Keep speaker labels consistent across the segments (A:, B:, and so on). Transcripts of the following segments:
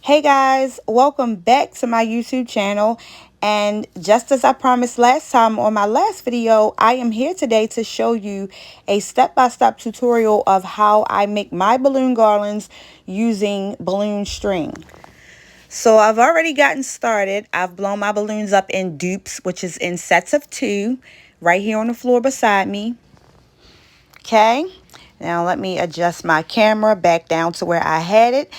A: Hey guys, welcome back to my YouTube channel. And just as I promised last time on my last video, I am here today to show you a step-by-step tutorial of how I make my balloon garlands using balloon string. So I've already gotten started. I've blown my balloons up in dupes, which is in sets of 2, right here on the floor beside me. Okay, now let me adjust my camera back down to where I had it.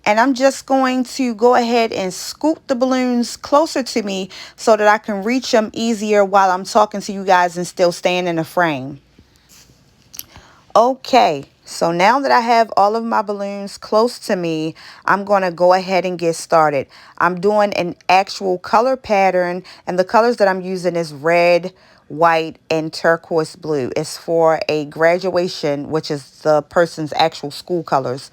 A: And I'm just going to go ahead and scoop the balloons closer to me so that I can reach them easier while I'm talking to you guys and still staying in the frame. Okay, so now that I have all of my balloons close to me, I'm going to go ahead and get started. I'm doing an actual color pattern, and the colors that I'm using is red, white, and turquoise blue. It's for a graduation, which is the person's actual school colors.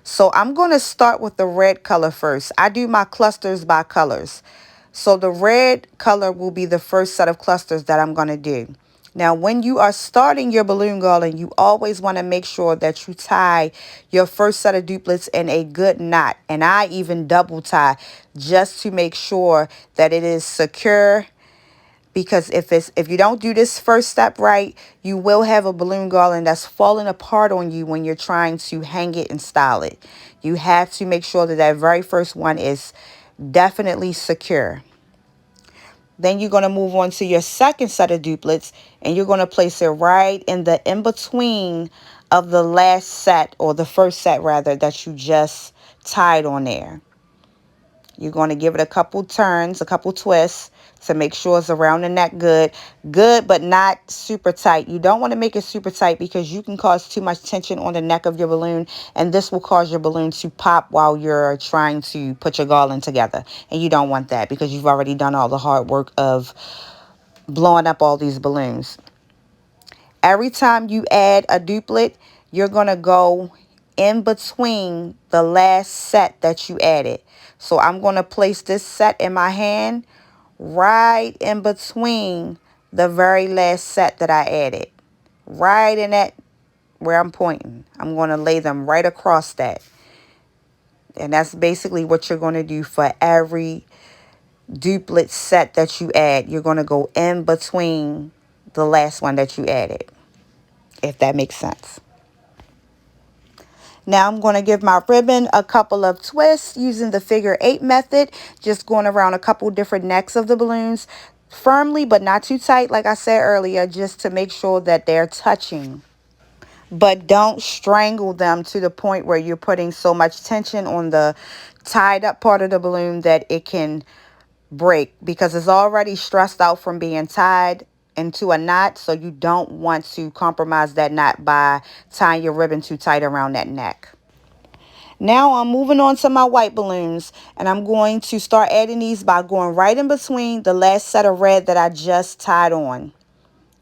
A: So I'm going to start with the red color first. I do my clusters by colors. So the red color will be the first set of clusters that I'm going to do. Now, when you are starting your balloon garland, you always want to make sure that you tie your first set of duplets in a good knot. And I even double tie just to make sure that it is secure. Because if you don't do this first step right, you will have a balloon garland that's falling apart on you when you're trying to hang it and style it. You have to make sure that that very first one is definitely secure. Then you're going to move on to your second set of duplets, and you're going to place it right in the in-between of the last set, or the first set rather, that you just tied on there. You're going to give it a couple turns, a couple twists to make sure it's around the neck good. Good, but not super tight. You don't want to make it super tight because you can cause too much tension on the neck of your balloon, and this will cause your balloon to pop while you're trying to put your garland together. And you don't want that because you've already done all the hard work of blowing up all these balloons. Every time you add a duplet, you're going to go in between the last set that you added. So I'm going to place this set in my hand right in between the very last set that I added. Right in that where I'm pointing. I'm going to lay them right across that. And that's basically what you're going to do for every duplet set that you add. You're going to go in between the last one that you added, if that makes sense. Now I'm going to give my ribbon a couple of twists using the figure 8 method, just going around a couple different necks of the balloons firmly but not too tight, like I said earlier, just to make sure that they're touching. But don't strangle them to the point where you're putting so much tension on the tied up part of the balloon that it can break, because it's already stressed out from being tied into a knot. So you don't want to compromise that knot by tying your ribbon too tight around that neck. Now I'm moving on to my white balloons, and I'm going to start adding these by going right in between the last set of red that I just tied on.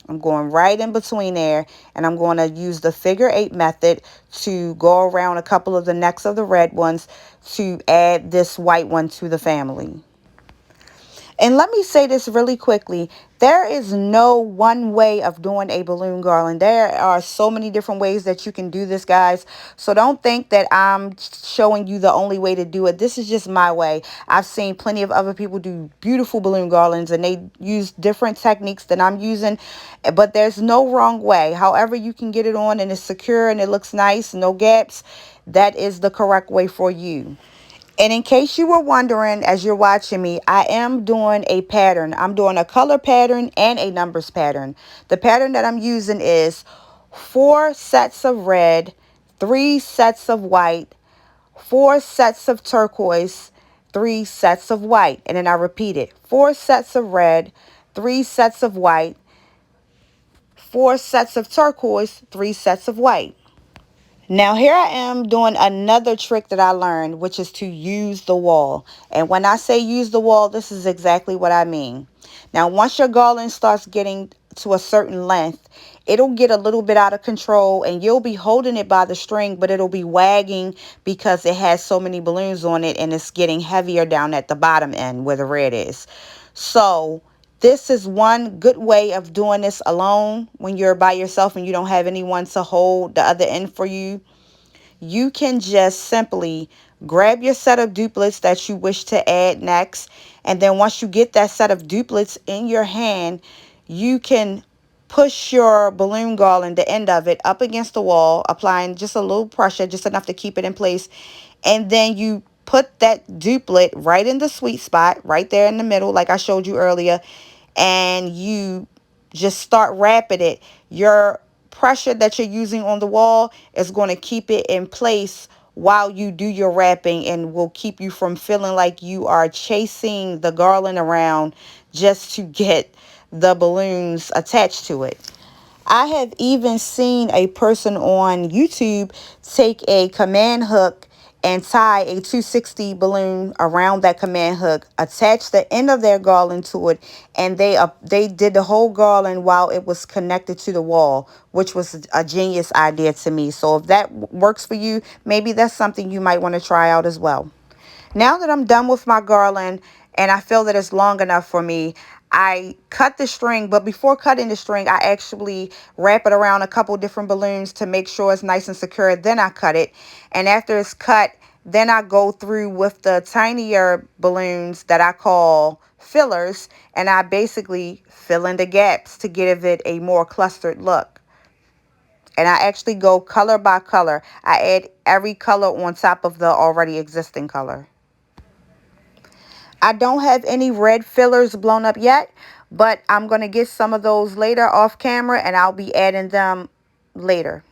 A: I'm going right in between there, and I'm going to use the figure 8 method to go around a couple of the necks of the red ones to add this white one to the family. And let me say this really quickly. There is no one way of doing a balloon garland. There are so many different ways that you can do this, guys. So don't think that I'm showing you the only way to do it. This is just my way. I've seen plenty of other people do beautiful balloon garlands, and they use different techniques than I'm using. But there's no wrong way. However you can get it on and it's secure and it looks nice, no gaps, that is the correct way for you. And in case you were wondering, as you're watching me, I am doing a pattern. I'm doing a color pattern and a numbers pattern. The pattern that I'm using is 4 sets of red, 3 sets of white, 4 sets of turquoise, 3 sets of white. And then I repeat it. 4 sets of red, 3 sets of white, 4 sets of turquoise, 3 sets of white. Now here I am doing another trick that I learned, which is to use the wall. And when I say use the wall, this is exactly what I mean. Now once your garland starts getting to a certain length, it'll get a little bit out of control, and you'll be holding it by the string, but it'll be wagging because it has so many balloons on it, and it's getting heavier down at the bottom end where the red is. So this is one good way of doing this alone when you're by yourself and you don't have anyone to hold the other end for you. You can just simply Grab your set of duplets that you wish to add next. And then once you get that set of duplets in your hand, you can push your balloon garland, the end of it, up against the wall, applying just a little pressure, just enough to keep it in place. And then you put that duplet right in the sweet spot, right there in the middle, like I showed you earlier. And you just start wrapping it. Your pressure that you're using on the wall is going to keep it in place while you do your wrapping, and will keep you from feeling like you are chasing the garland around just to get the balloons attached to it. I have even seen a person on YouTube take a command hook and tie a 260 balloon around that command hook, attach the end of their garland to it, and they did the whole garland while it was connected to the wall, which was a genius idea to me. So if that works for you, maybe that's something you might want to try out as well. Now that I'm done with my garland and I feel that it's long enough for me, I cut the string. But before cutting the string, I actually wrap it around a couple different balloons to make sure it's nice and secure. Then I cut it. And after it's cut, then I go through with the tinier balloons that I call fillers. And I basically fill in the gaps to give it a more clustered look. And I actually go color by color. I add every color on top of the already existing color. I don't have any red fillers blown up yet, but I'm going to get some of those later off camera, and I'll be adding them later.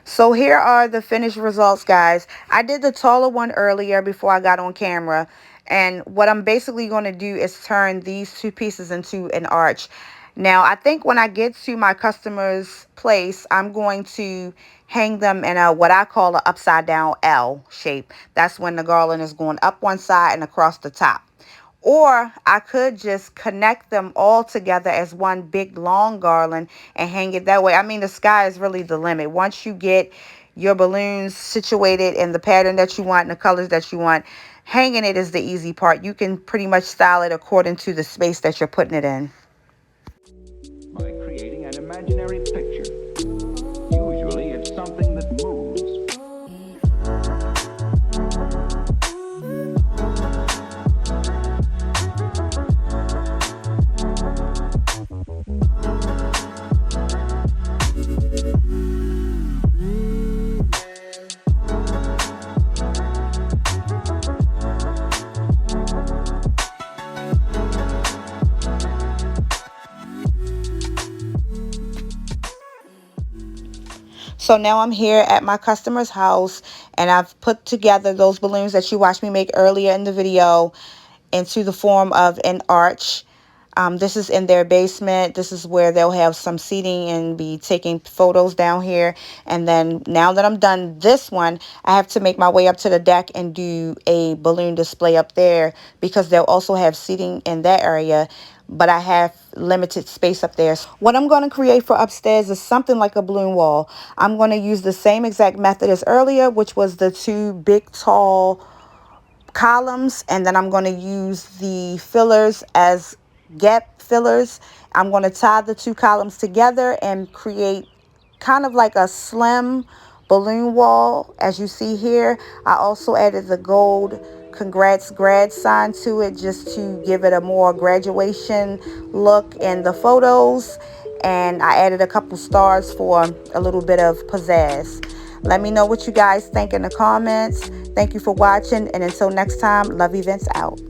A: So here are the finished results, guys. I did the taller one earlier before I got on camera. And what I'm basically going to do is turn these two pieces into an arch. Now, I think when I get to my customer's place, I'm going to hang them in a what I call an upside down L shape. That's when the garland is going up one side and across the top. Or I could just connect them all together as one big long garland and hang it that way. I mean, the sky is really the limit. Once you get your balloons situated in the pattern that you want and the colors that you want, hanging it is the easy part. You can pretty much style it according to the space that you're putting it in.
B: By creating an imaginary picture. Usually it's something that moves.
A: So now I'm here at my customer's house, and I've put together those balloons that you watched me make earlier in the video into the form of an arch. This is in their basement. This is where they'll have some seating and be taking photos down here. And then now that I'm done this one, I have to make my way up to the deck and do a balloon display up there, because they'll also have seating in that area. But I have limited space up there. What I'm going to create for upstairs is something like a balloon wall. I'm going to use the same exact method as earlier, which was the two big tall columns, and then I'm going to use the fillers as gap fillers. I'm going to tie the two columns together and create kind of like a slim balloon wall, as you see here. I also added the gold congrats grad sign to it, just to give it a more graduation look in the photos. And I added a couple stars for a little bit of pizzazz. Let me know what you guys think in the comments. Thank you for watching, and until next time, Love Events out.